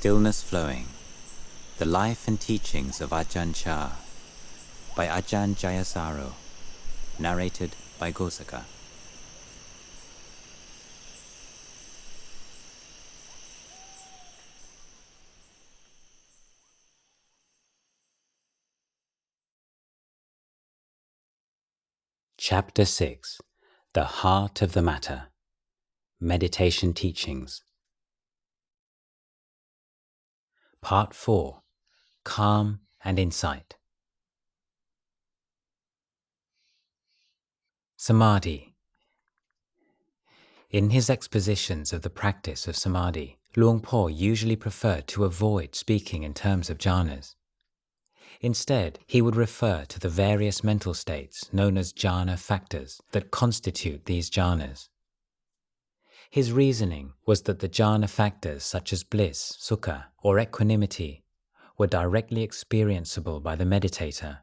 Stillness Flowing, The Life and Teachings of Ajahn Chah by Ajahn Jayasaro, narrated by Ghosaka. Chapter 6, The Heart of the Matter, Meditation Teachings. Part 4, Calm and Insight. Samadhi. In his expositions of the practice of samadhi, Luang Por usually preferred to avoid speaking in terms of jhanas. Instead, he would refer to the various mental states known as jhana factors that constitute these jhanas. His reasoning was that the jhana factors such as bliss, sukha, or equanimity were directly experienceable by the meditator,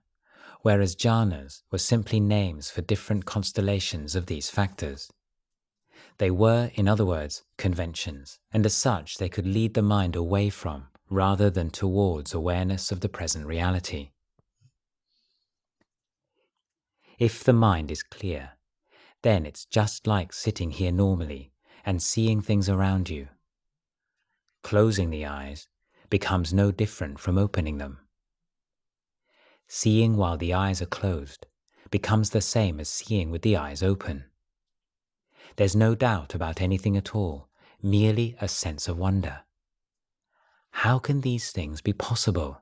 whereas jhanas were simply names for different constellations of these factors. They were, in other words, conventions, and as such they could lead the mind away from rather than towards awareness of the present reality. If the mind is clear, then it's just like sitting here normally and seeing things around you. Closing the eyes becomes no different from opening them. Seeing while the eyes are closed becomes the same as seeing with the eyes open. There's no doubt about anything at all, merely a sense of wonder. How can these things be possible?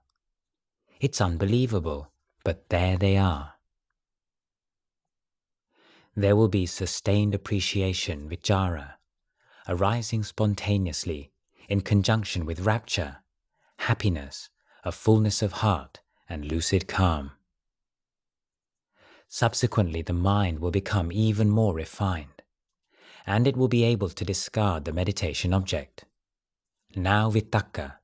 It's unbelievable, but there they are. There will be sustained appreciation, vichara, arising spontaneously in conjunction with rapture, happiness, a fullness of heart, and lucid calm. Subsequently, the mind will become even more refined, and it will be able to discard the meditation object. Now vitakka,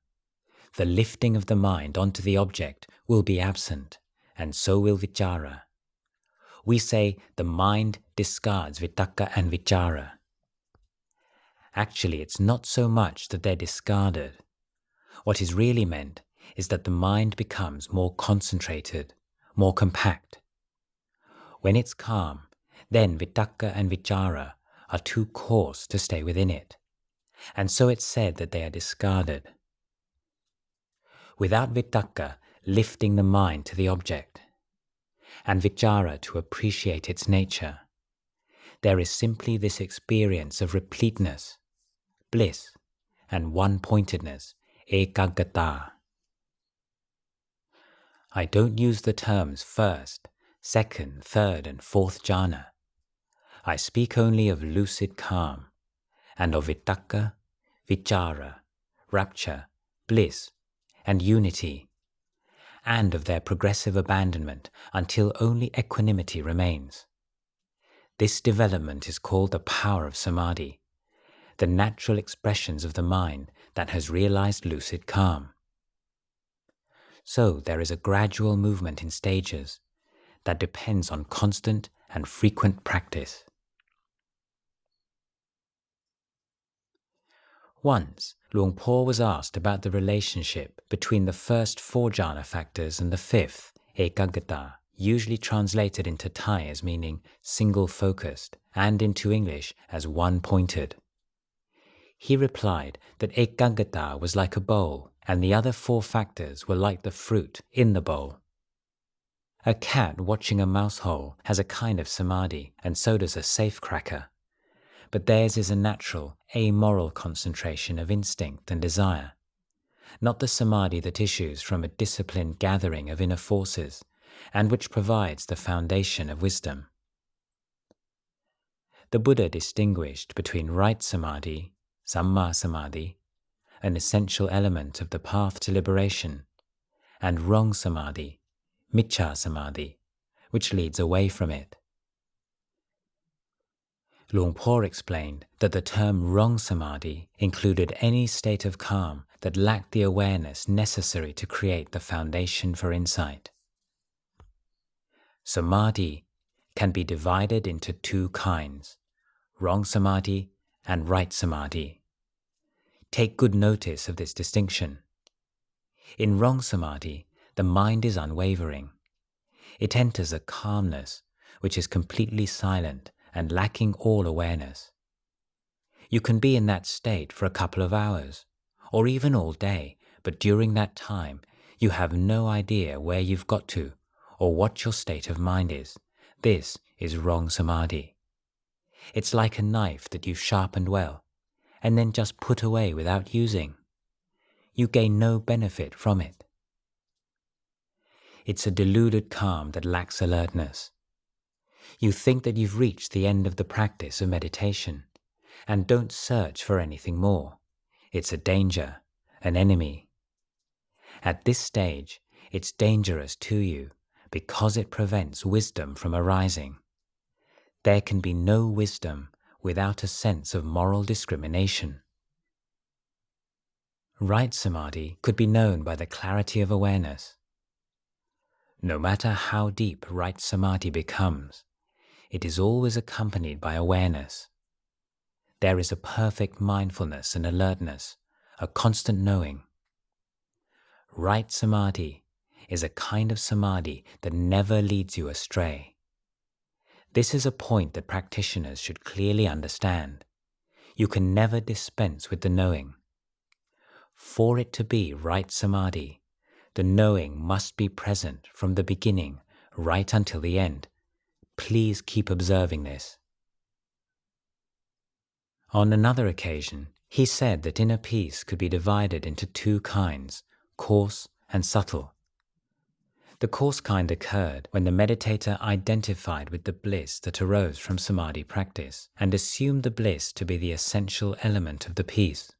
the lifting of the mind onto the object, will be absent, and so will vichara. We say the mind discards vitakka and vichara. Actually, it's not so much that they're discarded. What is really meant is that the mind becomes more concentrated, more compact. When it's calm, then vitakka and vichara are too coarse to stay within it, and so it's said that they are discarded. Without vitakka lifting the mind to the object, and vichara to appreciate its nature, there is simply this experience of repleteness, bliss, and one-pointedness, ekaggata. I don't use the terms first, second, third, and fourth jhana. I speak only of lucid calm, and of vitakka, vichara, rapture, bliss, and unity, and of their progressive abandonment until only equanimity remains. This development is called the power of samadhi, the natural expressions of the mind that has realized lucid calm. So there is a gradual movement in stages that depends on constant and frequent practice. Once, Luang Por was asked about the relationship between the first 4 jhana factors and the 5th, ekaggata, usually translated into Thai as meaning single-focused and into English as one-pointed. He replied that ekaggata was like a bowl and the other 4 factors were like the fruit in the bowl. A cat watching a mouse hole has a kind of samadhi, and so does a safecracker. But theirs is a natural, amoral concentration of instinct and desire, not the samadhi that issues from a disciplined gathering of inner forces and which provides the foundation of wisdom. The Buddha distinguished between right samadhi, SAMADHI, an essential element of the path to liberation, and wrong samadhi, miccha samadhi, which leads away from it. Luang Por explained that the term wrong samadhi included any state of calm that lacked the awareness necessary to create the foundation for insight. Samadhi can be divided into 2 kinds, wrong samadhi and right samadhi. Take good notice of this distinction. In wrong samadhi, the mind is unwavering. It enters a calmness which is completely silent and lacking all awareness. You can be in that state for a couple of hours, or even all day, but during that time, you have no idea where you've got to or what your state of mind is. This is wrong samadhi. It's like a knife that you've sharpened well, and then just put away without using. You gain no benefit from it. It's a deluded calm that lacks alertness. You think that you've reached the end of the practice of meditation, and don't search for anything more. It's a danger, an enemy. At this stage, it's dangerous to you because it prevents wisdom from arising. There can be no wisdom without a sense of moral discrimination. Right samadhi could be known by the clarity of awareness. No matter how deep right samadhi becomes, it is always accompanied by awareness. There is a perfect mindfulness and alertness, a constant knowing. Right samadhi is a kind of samadhi that never leads you astray. This is a point that practitioners should clearly understand. You can never dispense with the knowing. For it to be right samadhi, the knowing must be present from the beginning right until the end. Please keep observing this. On another occasion, he said that inner peace could be divided into two kinds, coarse and subtle. The coarse kind occurred when the meditator identified with the bliss that arose from samadhi practice and assumed the bliss to be the essential element of the peace.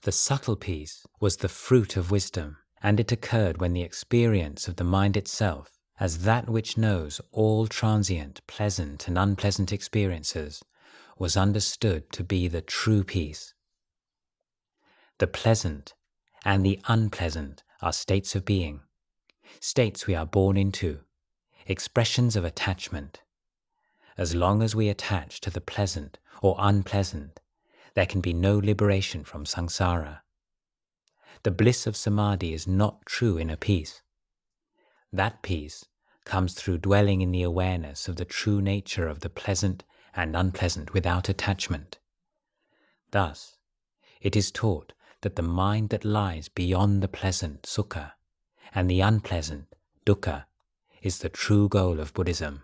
The subtle peace was the fruit of wisdom, and it occurred when the experience of the mind itself, as that which knows all transient, pleasant and unpleasant experiences, was understood to be the true peace. The pleasant and the unpleasant are states of being, states we are born into, expressions of attachment. As long as we attach to the pleasant or unpleasant, there can be no liberation from samsara. The bliss of samadhi is not true inner peace. That peace comes through dwelling in the awareness of the true nature of the pleasant and unpleasant without attachment. Thus, it is taught that the mind that lies beyond the pleasant, sukha, and the unpleasant, dukkha, is the true goal of Buddhism.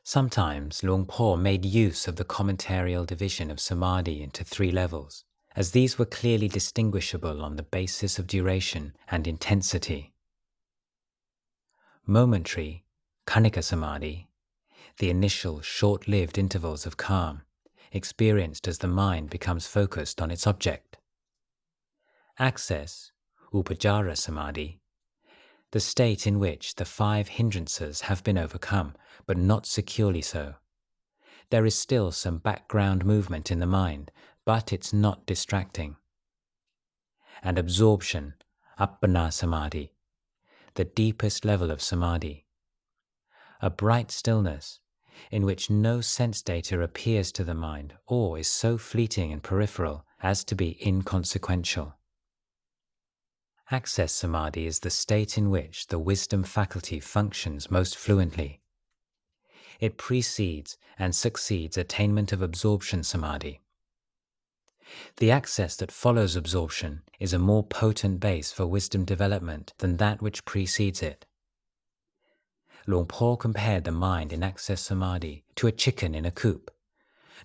Sometimes Luang Por made use of the commentarial division of samadhi into three levels, as these were clearly distinguishable on the basis of duration and intensity. Momentary, khanika samadhi, the initial short-lived intervals of calm, experienced as the mind becomes focused on its object. Access, upacara samadhi, the state in which the 5 hindrances have been overcome, but not securely so. There is still some background movement in the mind, but it's not distracting. And absorption, appana samadhi, the deepest level of samadhi. A bright stillness, in which no sense data appears to the mind or is so fleeting and peripheral as to be inconsequential. Access samadhi is the state in which the wisdom faculty functions most fluently. It precedes and succeeds attainment of absorption samadhi. The access that follows absorption is a more potent base for wisdom development than that which precedes it. Luang Por compared the mind in access samadhi to a chicken in a coop,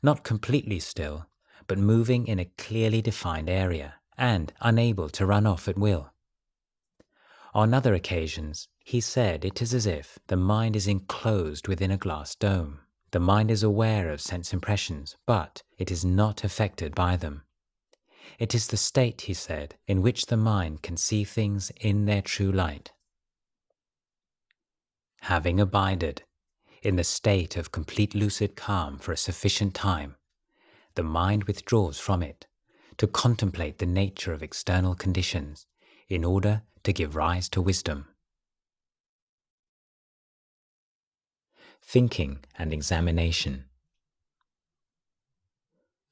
not completely still, but moving in a clearly defined area and unable to run off at will. On other occasions, he said it is as if the mind is enclosed within a glass dome. The mind is aware of sense impressions, but it is not affected by them. It is the state, he said, in which the mind can see things in their true light. Having abided in the state of complete lucid calm for a sufficient time, the mind withdraws from it to contemplate the nature of external conditions in order to give rise to wisdom. Thinking and examination.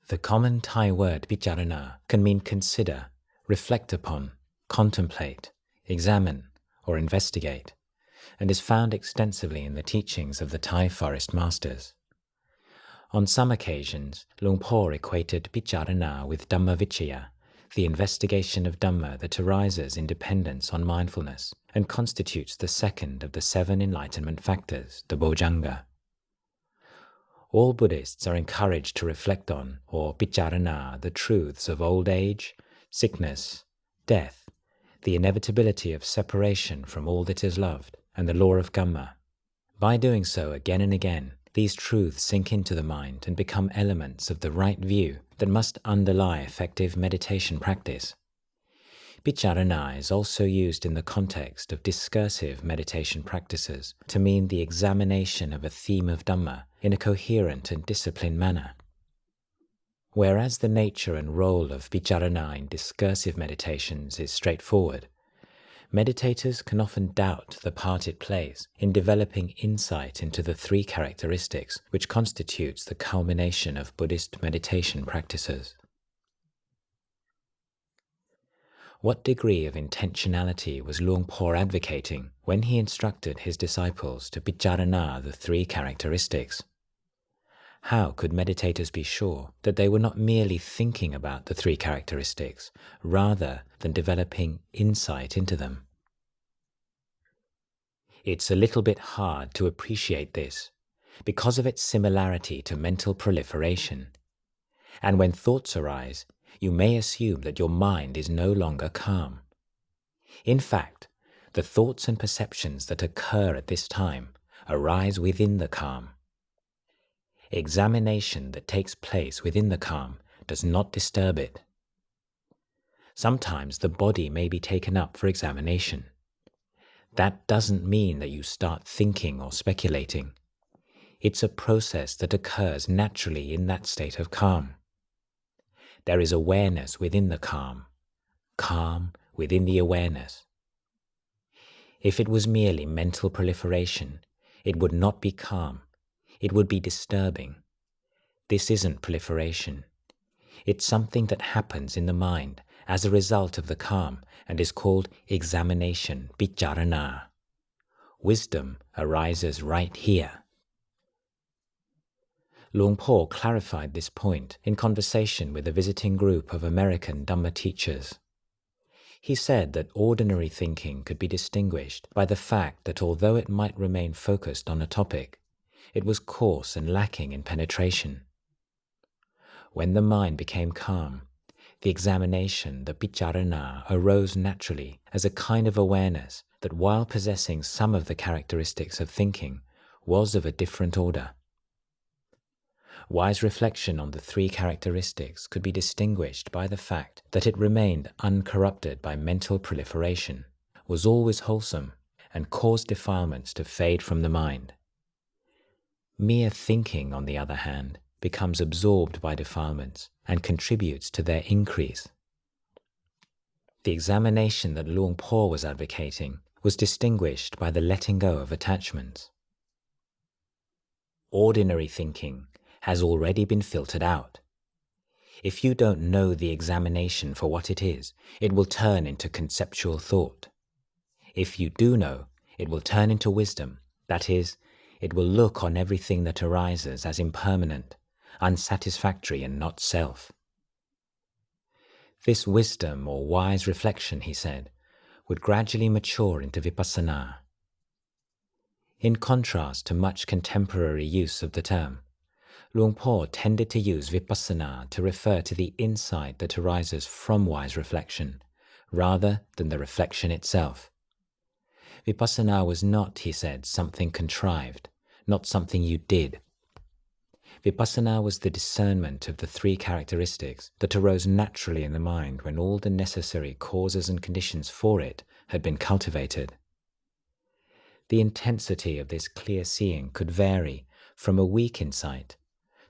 The common Thai word picharana can mean consider, reflect upon, contemplate, examine, or investigate, and is found extensively in the teachings of the Thai forest masters. On some occasions, Luang Por equated picharana with Dhamma vichaya, the investigation of Dhamma that arises in dependence on mindfulness and constitutes the second of the 7 enlightenment factors, the Bojjhanga. All Buddhists are encouraged to reflect on, or picharana, the truths of old age, sickness, death, the inevitability of separation from all that is loved, and the law of karma. By doing so again and again, these truths sink into the mind and become elements of the right view that must underlie effective meditation practice. Picharana is also used in the context of discursive meditation practices to mean the examination of a theme of Dhamma in a coherent and disciplined manner. Whereas the nature and role of picharana in discursive meditations is straightforward, meditators can often doubt the part it plays in developing insight into the 3 characteristics which constitutes the culmination of Buddhist meditation practices. What degree of intentionality was Luang Por advocating when he instructed his disciples to picharana the 3 characteristics? How could meditators be sure that they were not merely thinking about the 3 characteristics, rather than developing insight into them? It's a little bit hard to appreciate this because of its similarity to mental proliferation. And when thoughts arise, you may assume that your mind is no longer calm. In fact, the thoughts and perceptions that occur at this time arise within the calm. Examination that takes place within the calm does not disturb it. Sometimes the body may be taken up for examination. That doesn't mean that you start thinking or speculating. It's a process that occurs naturally in that state of calm. There is awareness within the calm, calm within the awareness. If it was merely mental proliferation, it would not be calm. It would be disturbing. This isn't proliferation. It's something that happens in the mind as a result of the calm and is called examination, picharana. Wisdom arises right here. Luang Por clarified this point in conversation with a visiting group of American Dhamma teachers. He said that ordinary thinking could be distinguished by the fact that although it might remain focused on a topic, it was coarse and lacking in penetration. When the mind became calm, the examination, the picharana, arose naturally as a kind of awareness that while possessing some of the characteristics of thinking, was of a different order. Wise reflection on the 3 characteristics could be distinguished by the fact that it remained uncorrupted by mental proliferation, was always wholesome, and caused defilements to fade from the mind. Mere thinking, on the other hand, becomes absorbed by defilements and contributes to their increase. The examination that Luang Por was advocating was distinguished by the letting go of attachments. Ordinary thinking has already been filtered out. If you don't know the examination for what it is, it will turn into conceptual thought. If you do know, it will turn into wisdom, that is, it will look on everything that arises as impermanent, unsatisfactory and not self. This wisdom or wise reflection, he said, would gradually mature into vipassana. In contrast to much contemporary use of the term, Luang Por tended to use vipassana to refer to the insight that arises from wise reflection, rather than the reflection itself. Vipassana was not, he said, something contrived, not something you did. Vipassana was the discernment of the 3 characteristics that arose naturally in the mind when all the necessary causes and conditions for it had been cultivated. The intensity of this clear seeing could vary from a weak insight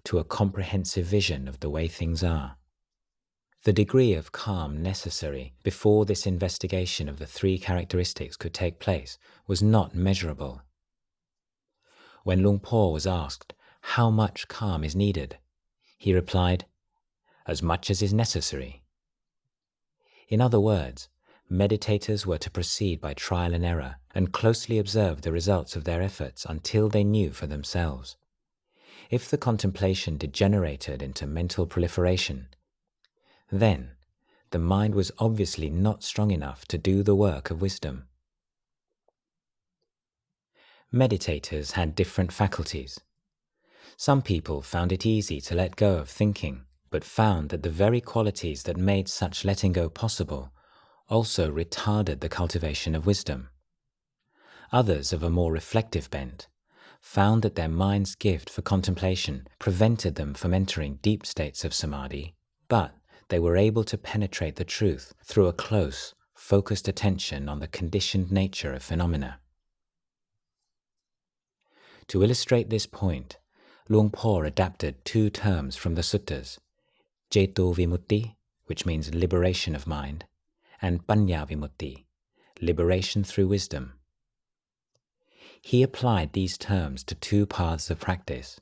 to a comprehensive vision of the way things are. The degree of calm necessary before this investigation of the 3 characteristics could take place was not measurable. When Luang Por was asked how much calm is needed, he replied, as much as is necessary. In other words, meditators were to proceed by trial and error and closely observe the results of their efforts until they knew for themselves. If the contemplation degenerated into mental proliferation, then the mind was obviously not strong enough to do the work of wisdom. Meditators had different faculties. Some people found it easy to let go of thinking, but found that the very qualities that made such letting go possible also retarded the cultivation of wisdom. Others of a more reflective bent found that their mind's gift for contemplation prevented them from entering deep states of samadhi, but they were able to penetrate the truth through a close, focused attention on the conditioned nature of phenomena. To illustrate this point, Luang Por adapted two terms from the suttas, Ceto Vimutti, which means liberation of mind, and Panya Vimutti, liberation through wisdom. He applied these terms to two paths of practice,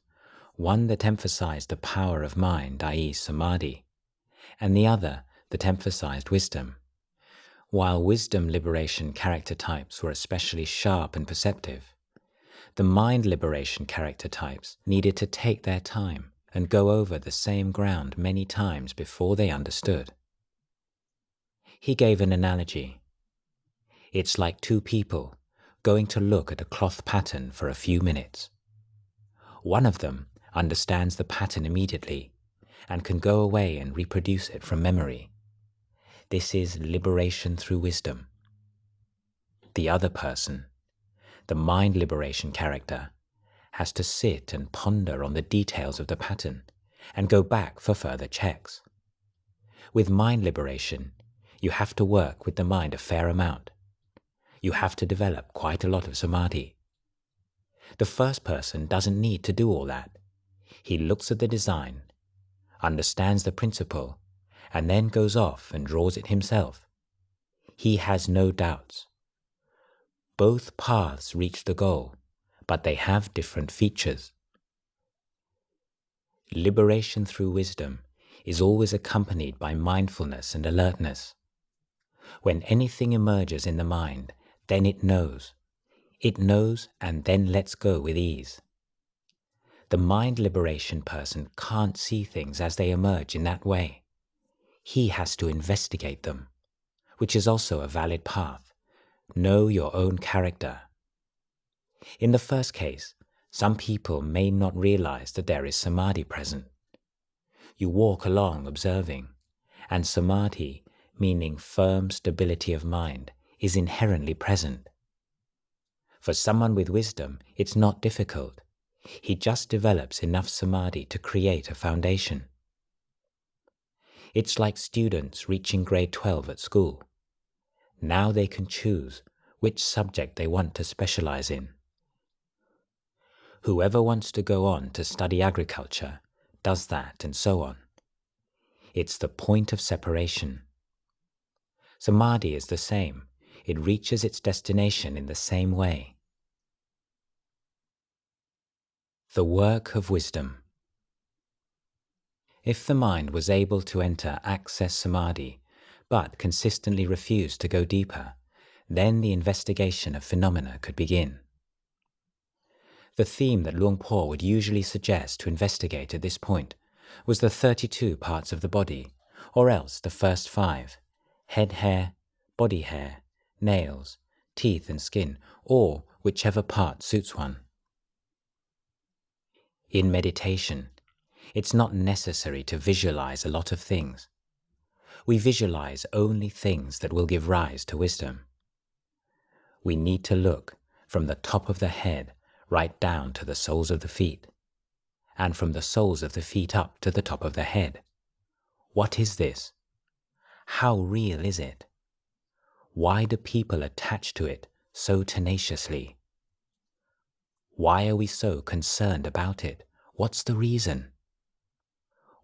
one that emphasized the power of mind, i.e. samadhi, and the other that emphasized wisdom. While wisdom liberation character types were especially sharp and perceptive, the mind liberation character types needed to take their time and go over the same ground many times before they understood. He gave an analogy. It's like two people going to look at a cloth pattern for a few minutes. One of them understands the pattern immediately and can go away and reproduce it from memory. This is liberation through wisdom. The other person, the mind liberation character, has to sit and ponder on the details of the pattern and go back for further checks. With mind liberation, you have to work with the mind a fair amount. You have to develop quite a lot of samadhi. The first person doesn't need to do all that. He looks at the design, understands the principle, and then goes off and draws it himself. He has no doubts. Both paths reach the goal, but they have different features. Liberation through wisdom is always accompanied by mindfulness and alertness. When anything emerges in the mind, then it knows. It knows and then lets go with ease. The mind liberation person can't see things as they emerge in that way. He has to investigate them, which is also a valid path. Know your own character. In the first case, some people may not realize that there is samadhi present. You walk along observing, and samadhi, meaning firm stability of mind, is inherently present. For someone with wisdom, it's not difficult. He just develops enough samadhi to create a foundation. It's like students reaching grade 12 at school. Now they can choose which subject they want to specialize in. Whoever wants to go on to study agriculture does that, and so on. It's the point of separation. Samadhi is the same. It reaches its destination in the same way. The work of wisdom. If the mind was able to enter access samadhi, but consistently refused to go deeper, then the investigation of phenomena could begin. The theme that Luang Por would usually suggest to investigate at this point was the 32 parts of the body, or else the first 5, head hair, body hair, nails, teeth and skin, or whichever part suits one. In meditation, it's not necessary to visualize a lot of things. We visualize only things that will give rise to wisdom. We need to look from the top of the head right down to the soles of the feet, and from the soles of the feet up to the top of the head. What is this? How real is it? Why do people attach to it so tenaciously? Why are we so concerned about it? What's the reason?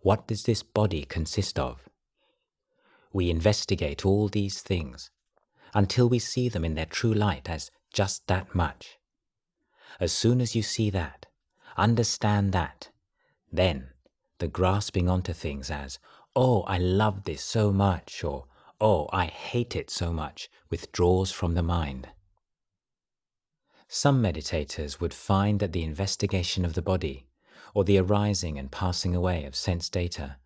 What does this body consist of? We investigate all these things until we see them in their true light as just that much. As soon as you see that, understand that, then the grasping onto things as "Oh, I love this so much," or "Oh, I hate it so much," withdraws from the mind. Some meditators would find that the investigation of the body, or the arising and passing away of sense data,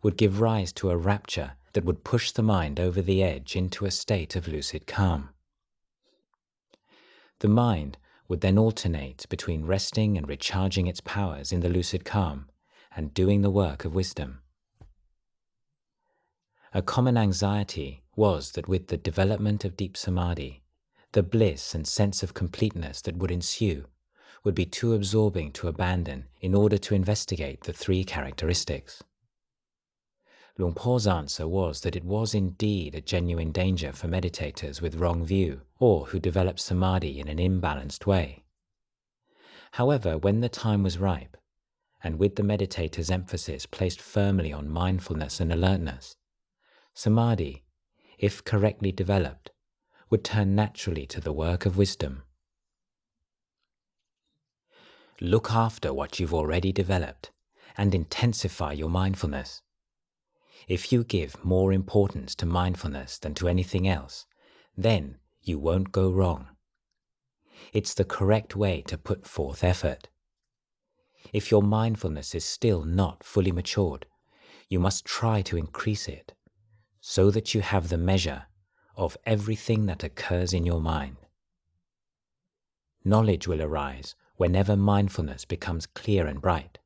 would give rise to a rapture that would push the mind over the edge into a state of lucid calm. The mind would then alternate between resting and recharging its powers in the lucid calm and doing the work of wisdom. A common anxiety was that with the development of deep samadhi, the bliss and sense of completeness that would ensue would be too absorbing to abandon in order to investigate the three characteristics. Luang Por's answer was that it was indeed a genuine danger for meditators with wrong view or who developed samadhi in an imbalanced way. However, when the time was ripe, and with the meditator's emphasis placed firmly on mindfulness and alertness, samadhi, if correctly developed, would turn naturally to the work of wisdom. Look after what you've already developed and intensify your mindfulness. If you give more importance to mindfulness than to anything else, then you won't go wrong. It's the correct way to put forth effort. If your mindfulness is still not fully matured, you must try to increase it, so that you have the measure of everything that occurs in your mind. Knowledge will arise whenever mindfulness becomes clear and bright,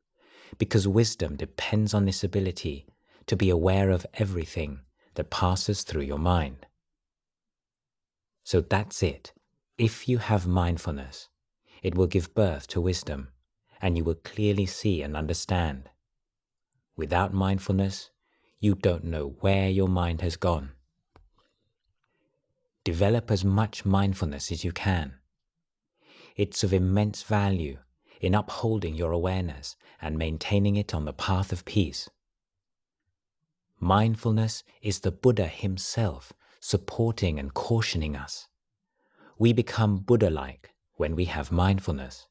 because wisdom depends on this ability to be aware of everything that passes through your mind. So that's it. If you have mindfulness, it will give birth to wisdom, and you will clearly see and understand. Without mindfulness, you don't know where your mind has gone. Develop as much mindfulness as you can. It's of immense value in upholding your awareness and maintaining it on the path of peace. Mindfulness is the Buddha himself supporting and cautioning us. We become Buddha-like when we have mindfulness,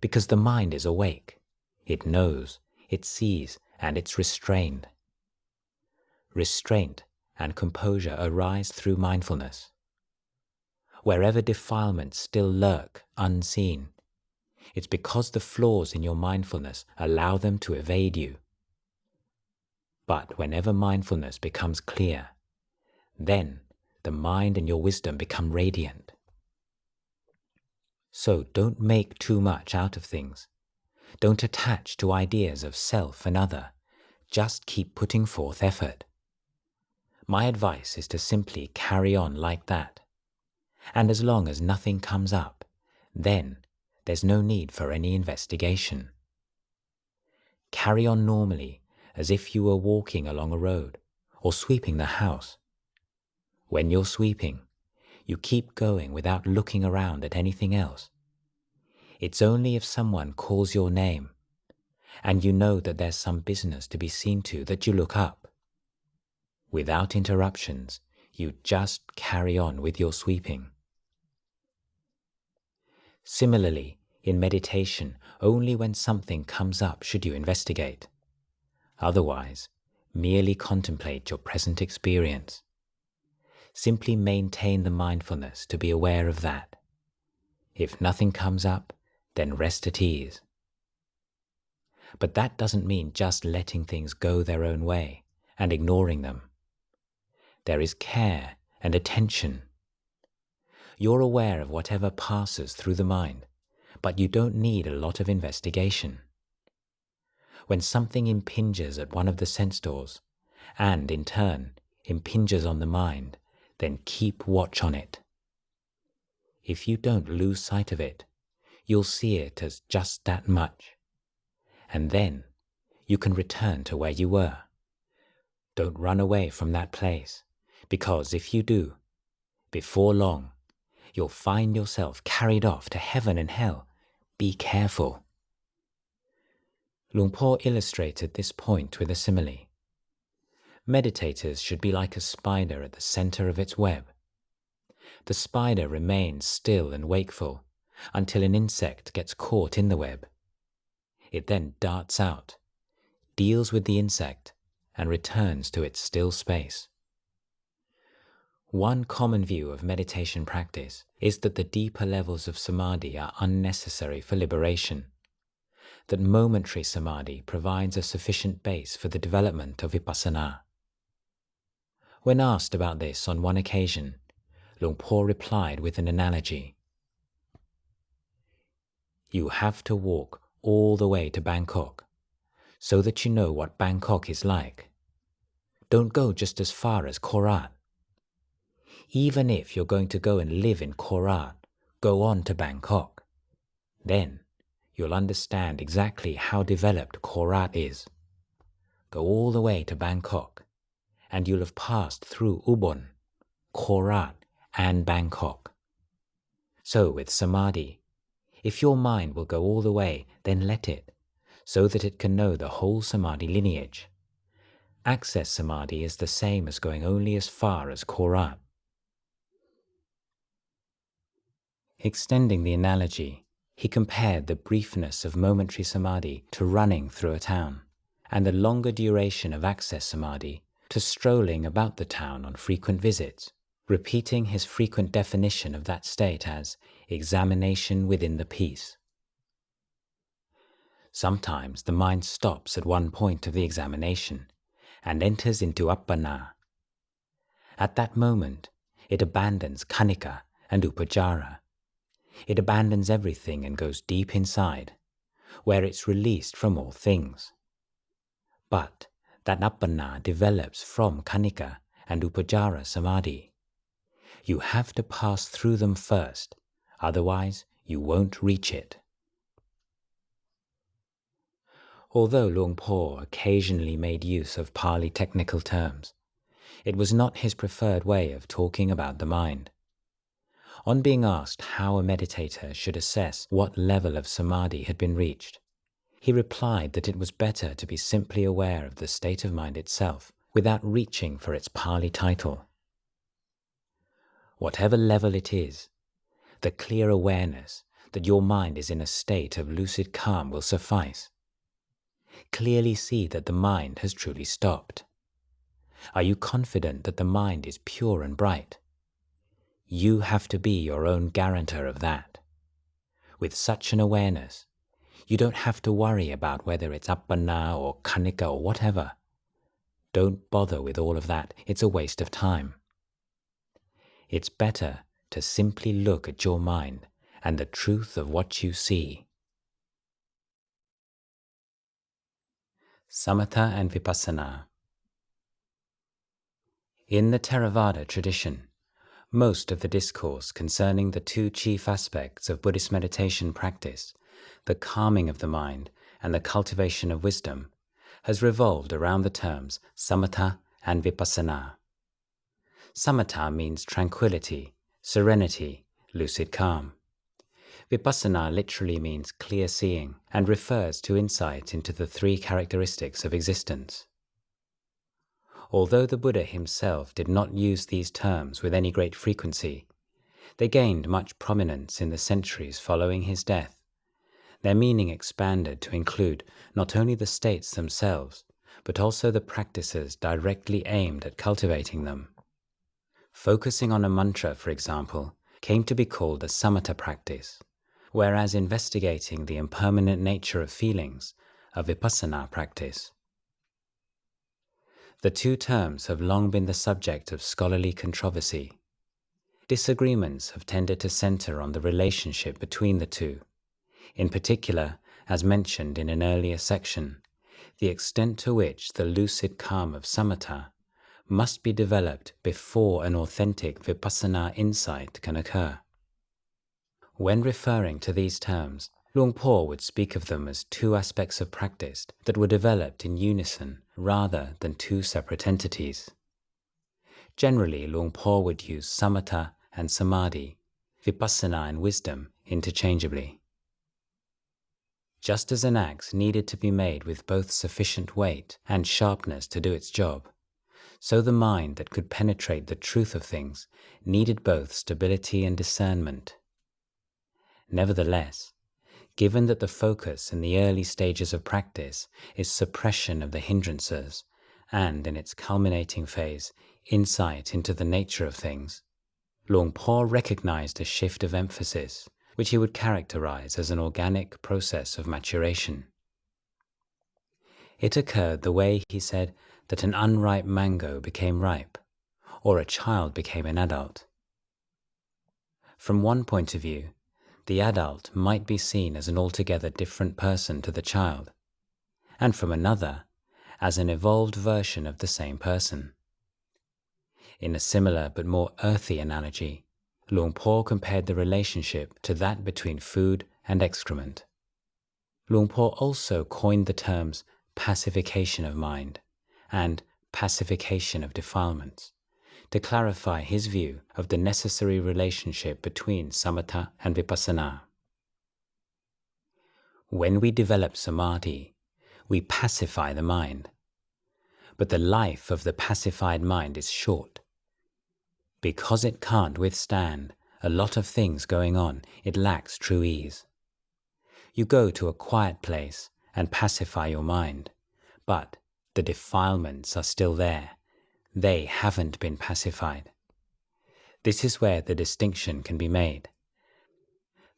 because the mind is awake. It knows, it sees, and it's restrained. Restraint and composure arise through mindfulness. Wherever defilements still lurk unseen, it's because the flaws in your mindfulness allow them to evade you. But whenever mindfulness becomes clear, then the mind and your wisdom become radiant. So don't make too much out of things. Don't attach to ideas of self and other. Just keep putting forth effort. My advice is to simply carry on like that. And as long as nothing comes up, then there's no need for any investigation. Carry on normally as if you were walking along a road or sweeping the house. When you're sweeping, you keep going without looking around at anything else. It's only if someone calls your name and you know that there's some business to be seen to that you look up. Without interruptions, you just carry on with your sweeping. Similarly, in meditation, only when something comes up should you investigate. Otherwise, merely contemplate your present experience. Simply maintain the mindfulness to be aware of that. If nothing comes up, then rest at ease. But that doesn't mean just letting things go their own way and ignoring them. There is care and attention. You're aware of whatever passes through the mind, but you don't need a lot of investigation. When something impinges at one of the sense doors, and in turn impinges on the mind, then keep watch on it. If you don't lose sight of it, you'll see it as just that much, and then you can return to where you were. Don't run away from that place, because if you do, before long, you'll find yourself carried off to heaven and hell. Be careful. Luang Por illustrated this point with a simile. Meditators should be like a spider at the center of its web. The spider remains still and wakeful until an insect gets caught in the web. It then darts out, deals with the insect, and returns to its still space. One common view of meditation practice is that the deeper levels of samadhi are unnecessary for liberation, that momentary samadhi provides a sufficient base for the development of vipassana. When asked about this on one occasion, Luang Por replied with an analogy. You have to walk all the way to Bangkok, so that you know what Bangkok is like. Don't go just as far as Korat. Even if you're going to go and live in Korat, go on to Bangkok. Then you'll understand exactly how developed Korat is. Go all the way to Bangkok, and you'll have passed through Ubon, Korat, and Bangkok. So with samadhi, if your mind will go all the way, then let it, so that it can know the whole samadhi lineage. Access samadhi is the same as going only as far as Korat. Extending the analogy, he compared the briefness of momentary samadhi to running through a town, and the longer duration of access samadhi to strolling about the town on frequent visits, repeating his frequent definition of that state as examination within the peace. Sometimes the mind stops at one point of the examination and enters into appana. At that moment, it abandons khanika and upajara. It abandons everything and goes deep inside, where it's released from all things. But that appana develops from khanika and upajara samadhi. You have to pass through them first, otherwise you won't reach it. Although Luang Por occasionally made use of Pali technical terms, it was not his preferred way of talking about the mind. On being asked how a meditator should assess what level of samadhi had been reached, he replied that it was better to be simply aware of the state of mind itself without reaching for its Pali title. Whatever level it is, the clear awareness that your mind is in a state of lucid calm will suffice. Clearly see that the mind has truly stopped. Are you confident that the mind is pure and bright? You have to be your own guarantor of that. With such an awareness, you don't have to worry about whether it's appana or khanika or whatever. Don't bother with all of that, it's a waste of time. It's better to simply look at your mind and the truth of what you see. Samatha and Vipassana. In the Theravada tradition, most of the discourse concerning the two chief aspects of Buddhist meditation practice, the calming of the mind and the cultivation of wisdom, has revolved around the terms samatha and vipassana. Samatha means tranquility, serenity, lucid calm. Vipassana literally means clear seeing and refers to insight into the three characteristics of existence. Although the Buddha himself did not use these terms with any great frequency, they gained much prominence in the centuries following his death. Their meaning expanded to include not only the states themselves, but also the practices directly aimed at cultivating them. Focusing on a mantra, for example, came to be called a samatha practice, whereas investigating the impermanent nature of feelings, a vipassana practice. The two terms have long been the subject of scholarly controversy. Disagreements have tended to center on the relationship between the two. In particular, as mentioned in an earlier section, the extent to which the lucid calm of samatha must be developed before an authentic vipassana insight can occur. When referring to these terms, Luang Por would speak of them as two aspects of practice that were developed in unison rather than two separate entities. Generally, Luang Por would use samatha and samadhi, vipassana and wisdom interchangeably. Just as an axe needed to be made with both sufficient weight and sharpness to do its job, so the mind that could penetrate the truth of things needed both stability and discernment. Nevertheless, given that the focus in the early stages of practice is suppression of the hindrances and in its culminating phase, insight into the nature of things, Luang Por recognized a shift of emphasis, which he would characterize as an organic process of maturation. It occurred the way, he said, that an unripe mango became ripe, or a child became an adult. From one point of view, the adult might be seen as an altogether different person to the child, and from another, as an evolved version of the same person. In a similar but more earthy analogy, Luang Por compared the relationship to that between food and excrement. Luang Por also coined the terms pacification of mind and pacification of defilements to clarify his view of the necessary relationship between samatha and vipassana. When we develop samadhi, we pacify the mind, but the life of the pacified mind is short. Because it can't withstand a lot of things going on, it lacks true ease. You go to a quiet place and pacify your mind, but the defilements are still there. They haven't been pacified. This is where the distinction can be made.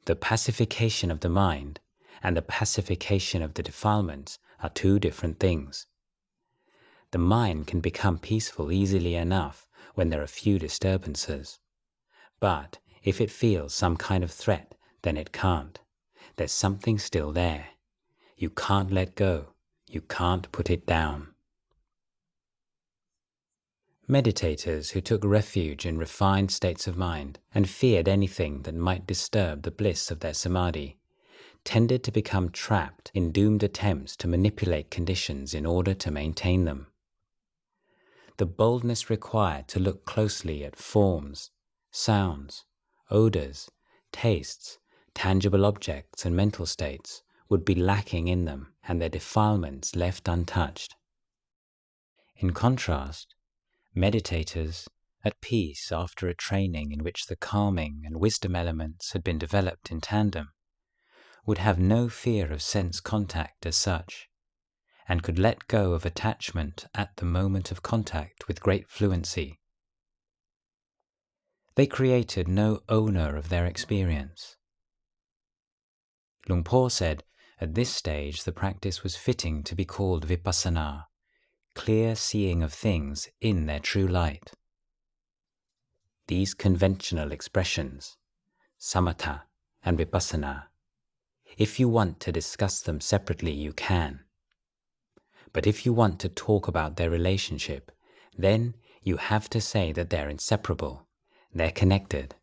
The pacification of the mind and the pacification of the defilements are two different things. The mind can become peaceful easily enough when there are few disturbances. But if it feels some kind of threat, then it can't. There's something still there. You can't let go. You can't put it down. Meditators who took refuge in refined states of mind and feared anything that might disturb the bliss of their samadhi tended to become trapped in doomed attempts to manipulate conditions in order to maintain them. The boldness required to look closely at forms, sounds, odors, tastes, tangible objects and mental states would be lacking in them and their defilements left untouched. In contrast, meditators, at peace after a training in which the calming and wisdom elements had been developed in tandem, would have no fear of sense contact as such, and could let go of attachment at the moment of contact with great fluency. They created no owner of their experience. Luang Por said, at this stage the practice was fitting to be called VIPASSANÀ, clear seeing of things in their true light. These conventional expressions, SAMATHA and VIPASSANA, if you want to discuss them separately, you can. But if you want to talk about their relationship, then you have to say that they're inseparable, they're connected.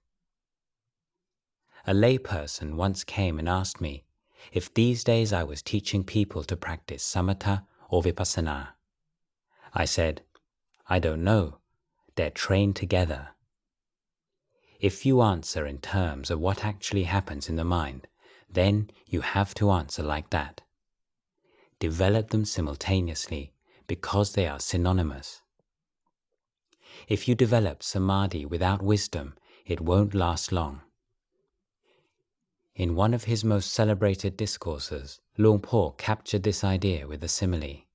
A layperson once came and asked me if these days I was teaching people to practice samatha or vipassana. I said, I don't know, they're trained together. If you answer in terms of what actually happens in the mind, then you have to answer like that. Develop them simultaneously because they are synonymous. If you develop samadhi without wisdom, it won't last long. In one of his most celebrated discourses, Luang Por captured this idea with a simile.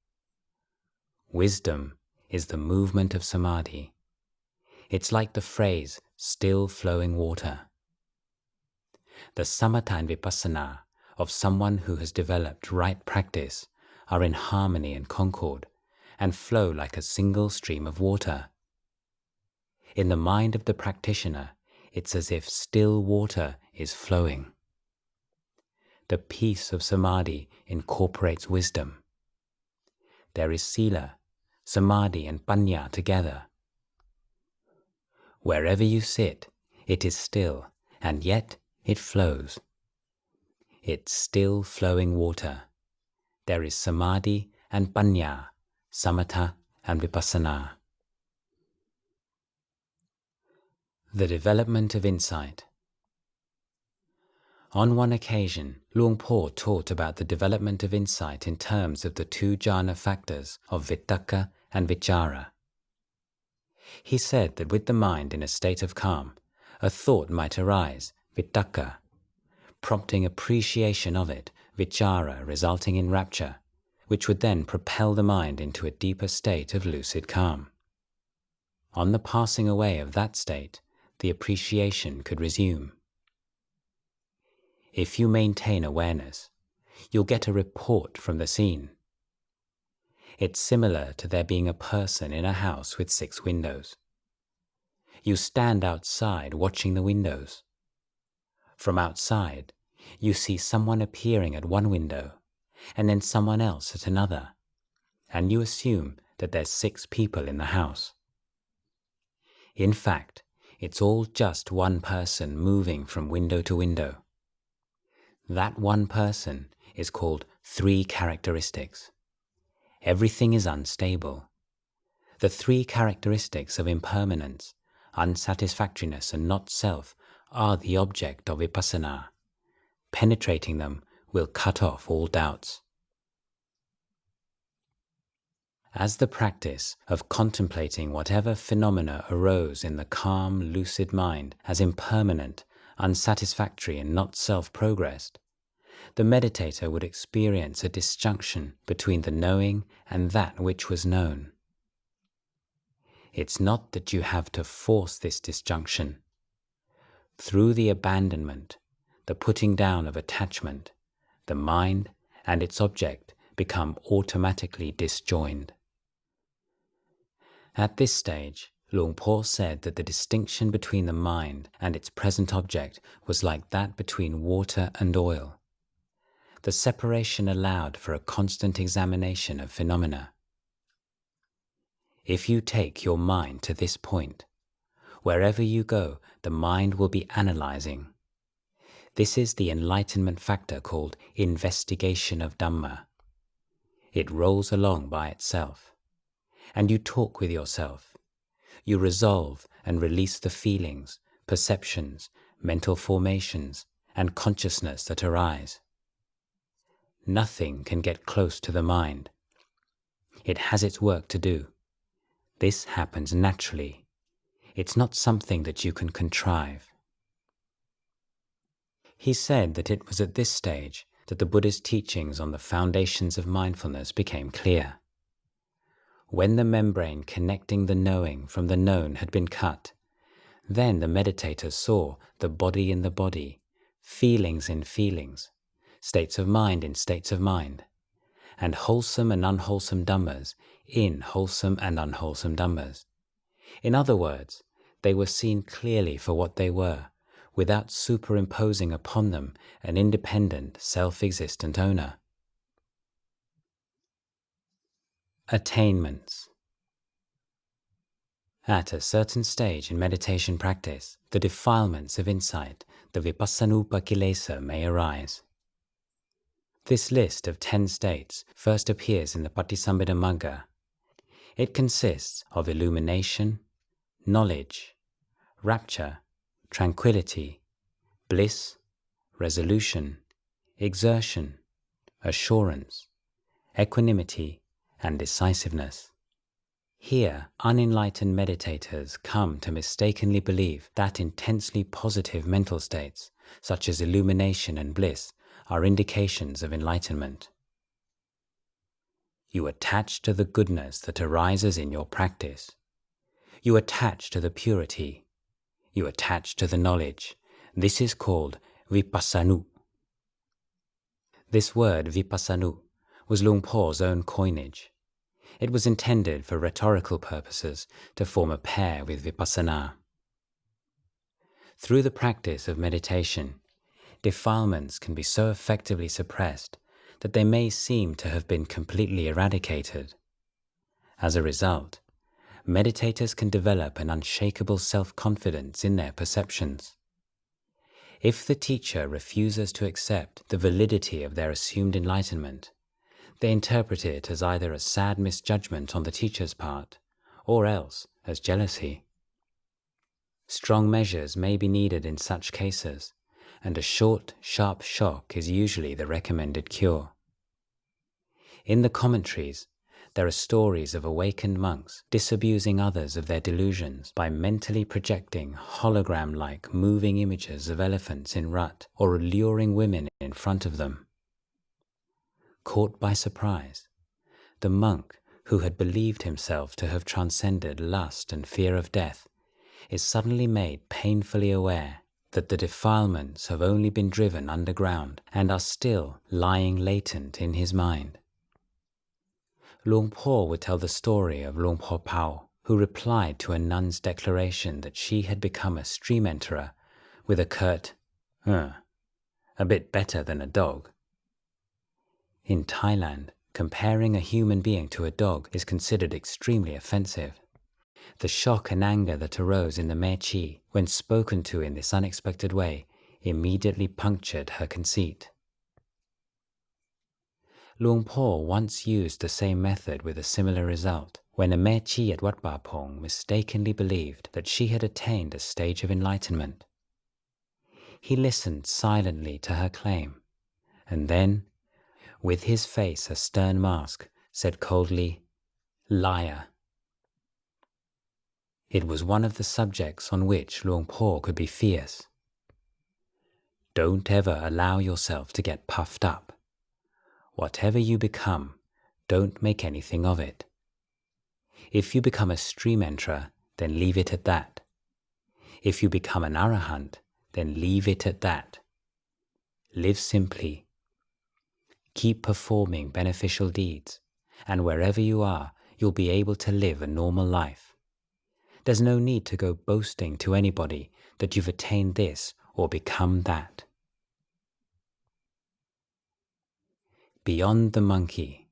Wisdom is the movement of samadhi. It's like the phrase, still flowing water. The samatha and vipassana of someone who has developed right practice are in harmony and concord, and flow like a single stream of water. In the mind of the practitioner, it's as if still water is flowing. The peace of samadhi incorporates wisdom. There is sila, samadhi and panya together. Wherever you sit, it is still, and yet it flows. It's still flowing water. There is samadhi and panya, samatha and vipassana. The development of insight. On one occasion, Luang Por taught about the development of insight in terms of the two jhana factors of vitakka and vichara. He said that with the mind in a state of calm, a thought might arise, vitakka, prompting appreciation of it, vichara resulting in rapture, which would then propel the mind into a deeper state of lucid calm. On the passing away of that state, the appreciation could resume. If you maintain awareness, you'll get a report from the scene. It's similar to there being a person in a house with 6 windows. You stand outside watching the windows. From outside, you see someone appearing at one window, and then someone else at another, and you assume that there's 6 people in the house. In fact, it's all just one person moving from window to window. That one person is called 3 characteristics. Everything is unstable. The 3 characteristics of impermanence, unsatisfactoriness, and not-self are the object of vipassana. Penetrating them will cut off all doubts. As the practice of contemplating whatever phenomena arose in the calm, lucid mind as impermanent, unsatisfactory, and not-self progressed, the meditator would experience a disjunction between the knowing and that which was known. It's not that you have to force this disjunction. Through the abandonment, the putting down of attachment, the mind and its object become automatically disjoined. At this stage, Luang Por said that the distinction between the mind and its present object was like that between water and oil. The separation allowed for a constant examination of phenomena. If you take your mind to this point, wherever you go, the mind will be analyzing. This is the enlightenment factor called investigation of Dhamma. It rolls along by itself, and you talk with yourself. You resolve and release the feelings, perceptions, mental formations, and consciousness that arise. Nothing can get close to the mind. It has its work to do. This happens naturally. It's not something that you can contrive. He said that it was at this stage that the Buddhist teachings on the foundations of mindfulness became clear. When the membrane connecting the knowing from the known had been cut, then the meditator saw the body in the body, feelings in feelings, states of mind in states of mind, and wholesome and unwholesome Dhammas in wholesome and unwholesome Dhammas. In other words, they were seen clearly for what they were, without superimposing upon them an independent, self-existent owner. Attainments. At a certain stage in meditation practice, the defilements of insight, the vipassanupa kilesa, may arise. This list of 10 states first appears in the Patisambhida Magga. It consists of illumination, knowledge, rapture, tranquility, bliss, resolution, exertion, assurance, equanimity, and decisiveness. Here, unenlightened meditators come to mistakenly believe that intensely positive mental states, such as illumination and bliss, are indications of enlightenment. You attach to the goodness that arises in your practice. You attach to the purity. You attach to the knowledge. This is called vipassanu. This word vipassanu was Luang Por's own coinage. It was intended for rhetorical purposes to form a pair with vipassana. Through the practice of meditation, defilements can be so effectively suppressed that they may seem to have been completely eradicated. As a result, meditators can develop an unshakable self-confidence in their perceptions. If the teacher refuses to accept the validity of their assumed enlightenment, they interpret it as either a sad misjudgment on the teacher's part, or else as jealousy. Strong measures may be needed in such cases, and a short, sharp shock is usually the recommended cure. In the commentaries, there are stories of awakened monks disabusing others of their delusions by mentally projecting hologram-like moving images of elephants in rut or alluring women in front of them. Caught by surprise, the monk who had believed himself to have transcended lust and fear of death is suddenly made painfully aware that the defilements have only been driven underground and are still lying latent in his mind. Luang Por would tell the story of Luang Por Chah, who replied to a nun's declaration that she had become a stream enterer with a curt, a bit better than a dog. In Thailand, comparing a human being to a dog is considered extremely offensive. The shock and anger that arose in the Maechi when spoken to in this unexpected way immediately punctured her conceit. Luang Por once used the same method with a similar result when a Maechi at Wat Ba Pong mistakenly believed that she had attained a stage of enlightenment. He listened silently to her claim, and then, with his face a stern mask, said coldly, "Liar." It was one of the subjects on which Luang Por could be fierce. Don't ever allow yourself to get puffed up. Whatever you become, don't make anything of it. If you become a stream enterer, then leave it at that. If you become an arahant, then leave it at that. Live simply. Keep performing beneficial deeds, and wherever you are, you'll be able to live a normal life. There's no need to go boasting to anybody that you've attained this or become that. Beyond the monkey.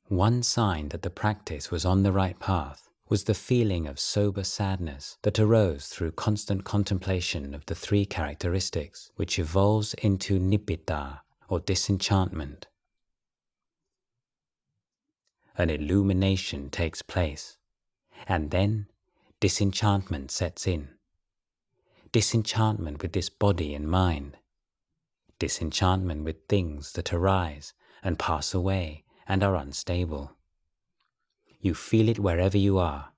One sign that the practice was on the right path was the feeling of sober sadness that arose through constant contemplation of the three characteristics, which evolves into nibbida, or disenchantment. An illumination takes place, and then disenchantment sets in. Disenchantment with this body and mind. Disenchantment with things that arise and pass away and are unstable. You feel it wherever you are.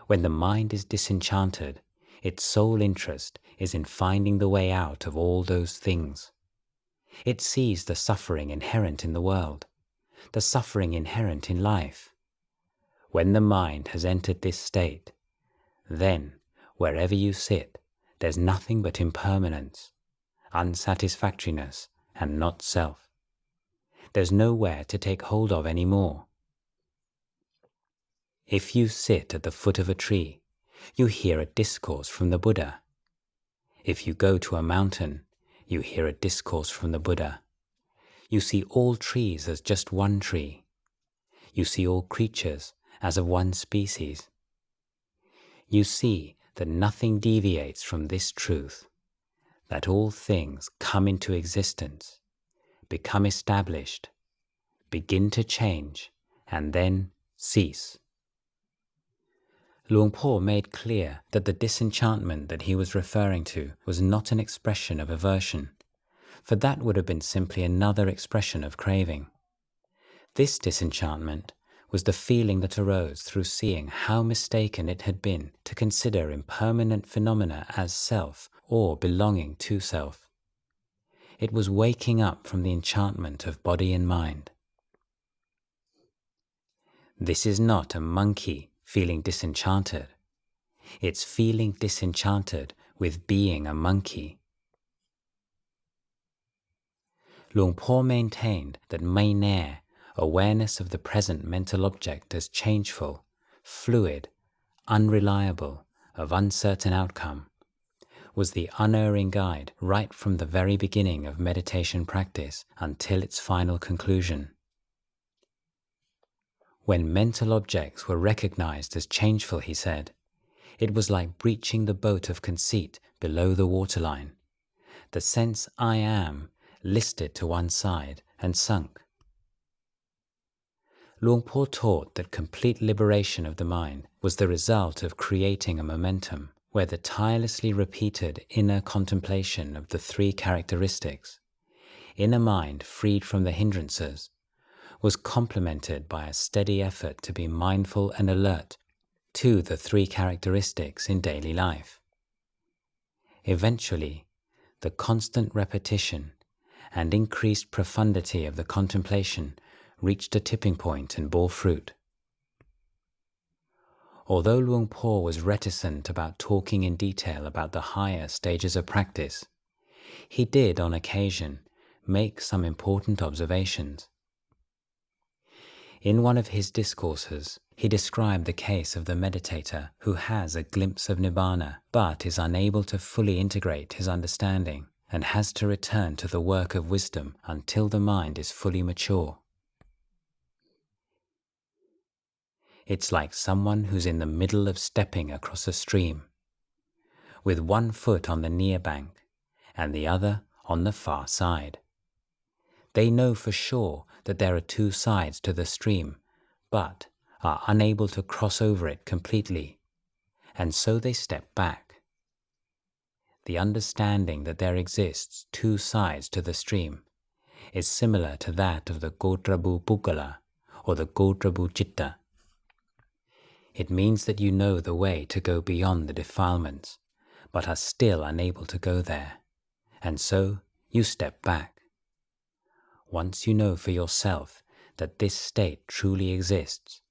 When the mind is disenchanted, its sole interest is in finding the way out of all those things. It sees the suffering inherent in the world, the suffering inherent in life. When the mind has entered this state, then, wherever you sit, there's nothing but impermanence, unsatisfactoriness, and not self. There's nowhere to take hold of any more. If you sit at the foot of a tree, you hear a discourse from the Buddha. If you go to a mountain, you hear a discourse from the Buddha. You see all trees as just one tree. You see all creatures as of one species. You see that nothing deviates from this truth, that all things come into existence, become established, begin to change, and then cease. Luang Por made clear that the disenchantment that he was referring to was not an expression of aversion, for that would have been simply another expression of craving. This disenchantment was the feeling that arose through seeing how mistaken it had been to consider impermanent phenomena as self or belonging to self. It was waking up from the enchantment of body and mind. This is not a monkey feeling disenchanted. It's feeling disenchanted with being a monkey. Luang Por maintained that mai nair, awareness of the present mental object as changeful, fluid, unreliable, of uncertain outcome, was the unerring guide right from the very beginning of meditation practice until its final conclusion. When mental objects were recognized as changeful, he said, it was like breaching the boat of conceit below the waterline. The sense I am listed to one side and sunk. Luang Por taught that complete liberation of the mind was the result of creating a momentum where the tirelessly repeated inner contemplation of the three characteristics, inner mind freed from the hindrances, was complemented by a steady effort to be mindful and alert to the three characteristics in daily life. Eventually, the constant repetition and increased profundity of the contemplation reached a tipping point and bore fruit. Although Luang Por was reticent about talking in detail about the higher stages of practice, he did, on occasion, make some important observations. In one of his discourses, he described the case of the meditator who has a glimpse of Nibbana but is unable to fully integrate his understanding and has to return to the work of wisdom until the mind is fully mature. It's like someone who's in the middle of stepping across a stream, with one foot on the near bank and the other on the far side. They know for sure that there are two sides to the stream, but are unable to cross over it completely, and so they step back. The understanding that there exists two sides to the stream is similar to that of the Gotrabu Pukkala or the Gotrabu Citta. It means that you know the way to go beyond the defilements, but are still unable to go there, and so you step back. Once you know for yourself that this state truly exists,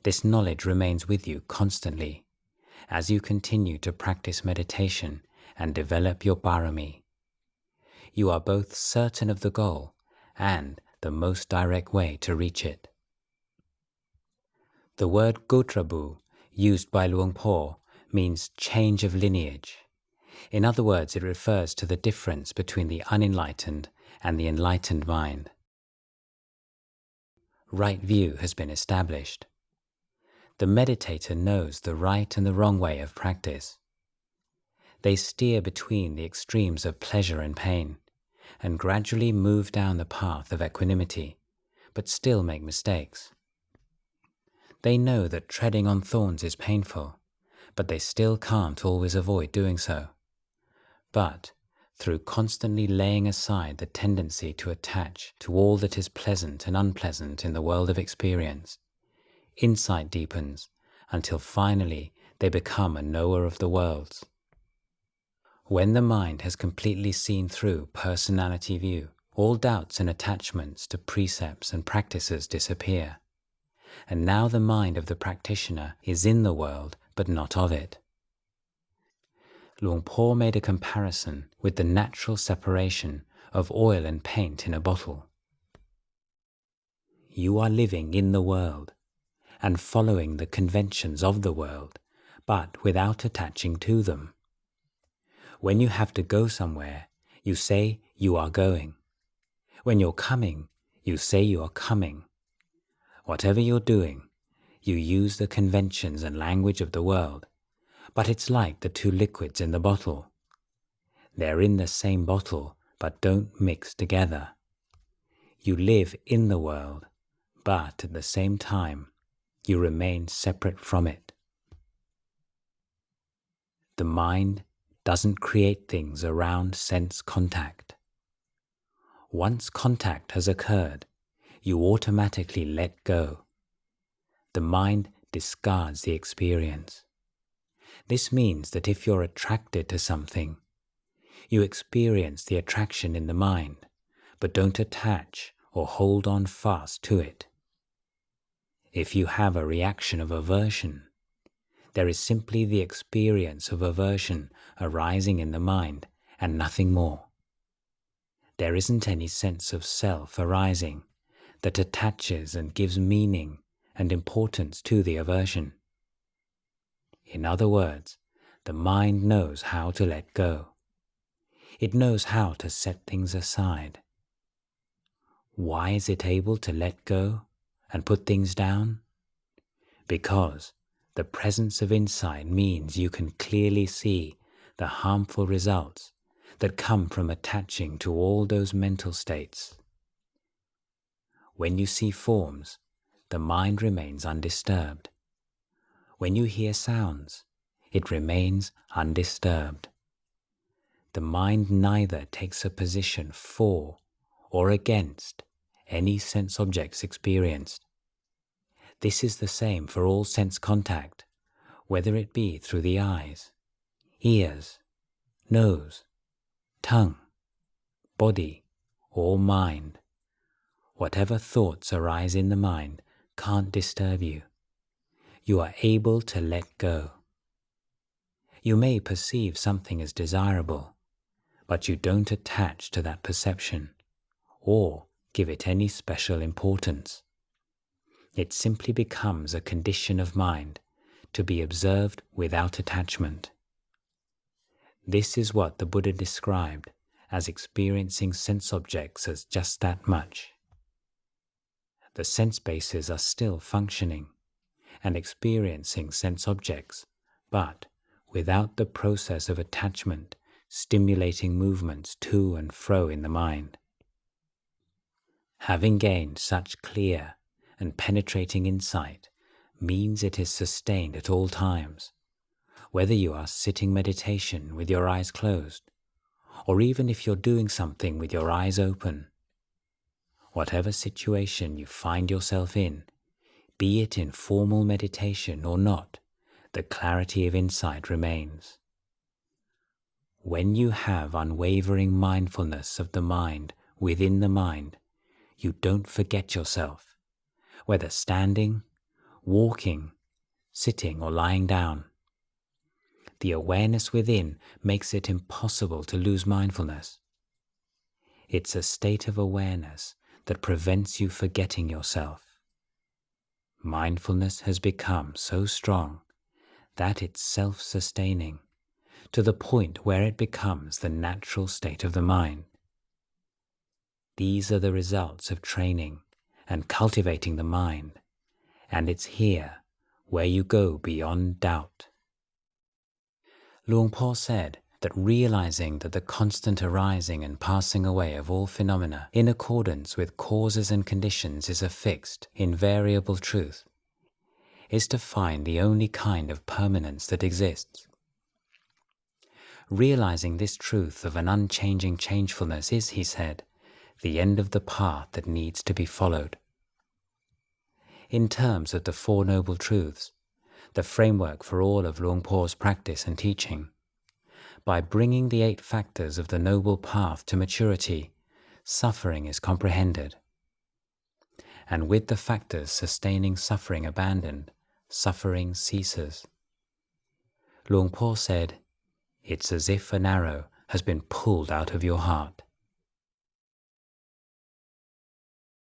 this knowledge remains with you constantly as you continue to practice meditation and develop your parami. You are both certain of the goal and the most direct way to reach it. The word Gotrabu, used by Luang Por, means change of lineage. In other words, it refers to the difference between the unenlightened and the enlightened mind. Right view has been established. The meditator knows the right and the wrong way of practice. They steer between the extremes of pleasure and pain, and gradually move down the path of equanimity, but still make mistakes. They know that treading on thorns is painful, but they still can't always avoid doing so. But through constantly laying aside the tendency to attach to all that is pleasant and unpleasant in the world of experience, insight deepens until finally they become a knower of the worlds. When the mind has completely seen through personality view, all doubts and attachments to precepts and practices disappear, and now the mind of the practitioner is in the world but not of it. Luang Por made a comparison with the natural separation of oil and paint in a bottle. You are living in the world and following the conventions of the world, but without attaching to them. When you have to go somewhere, you say you are going. When you're coming, you say you are coming. Whatever you're doing, you use the conventions and language of the world, but it's like the two liquids in the bottle. They're in the same bottle, but don't mix together. You live in the world, but at the same time, you remain separate from it. The mind doesn't create things around sense contact. Once contact has occurred, you automatically let go. The mind discards the experience. This means that if you're attracted to something, you experience the attraction in the mind, but don't attach or hold on fast to it. If you have a reaction of aversion, there is simply the experience of aversion arising in the mind and nothing more. There isn't any sense of self arising that attaches and gives meaning and importance to the aversion. In other words, the mind knows how to let go. It knows how to set things aside. Why is it able to let go and put things down? Because the presence of insight means you can clearly see the harmful results that come from attaching to all those mental states. When you see forms, the mind remains undisturbed. When you hear sounds, it remains undisturbed. The mind neither takes a position for or against any sense objects experienced. This is the same for all sense contact, whether it be through the eyes, ears, nose, tongue, body, or mind. Whatever thoughts arise in the mind can't disturb you. You are able to let go. You may perceive something as desirable, but you don't attach to that perception or give it any special importance. It simply becomes a condition of mind to be observed without attachment. This is what the Buddha described as experiencing sense objects as just that much. The sense bases are still functioning and experiencing sense objects, but without the process of attachment stimulating movements to and fro in the mind. Having gained such clear and penetrating insight means it is sustained at all times, whether you are sitting meditation with your eyes closed, or even if you're doing something with your eyes open. Whatever situation you find yourself in, be it in formal meditation or not, the clarity of insight remains. When you have unwavering mindfulness of the mind within the mind, you don't forget yourself, whether standing, walking, sitting or lying down. The awareness within makes it impossible to lose mindfulness. It's a state of awareness that prevents you forgetting yourself. Mindfulness has become so strong that it's self-sustaining, to the point where it becomes the natural state of the mind. These are the results of training and cultivating the mind, and it's here where you go beyond doubt. Luang Por said that realizing that the constant arising and passing away of all phenomena in accordance with causes and conditions is a fixed, invariable truth, is to find the only kind of permanence that exists. Realizing this truth of an unchanging changefulness is, he said, the end of the path that needs to be followed. In terms of the Four Noble Truths, the framework for all of Luang Por's practice and teaching, by bringing the 8 factors of the Noble Path to maturity, suffering is comprehended. And with the factors sustaining suffering abandoned, suffering ceases. Luang Por said, "It's as if an arrow has been pulled out of your heart."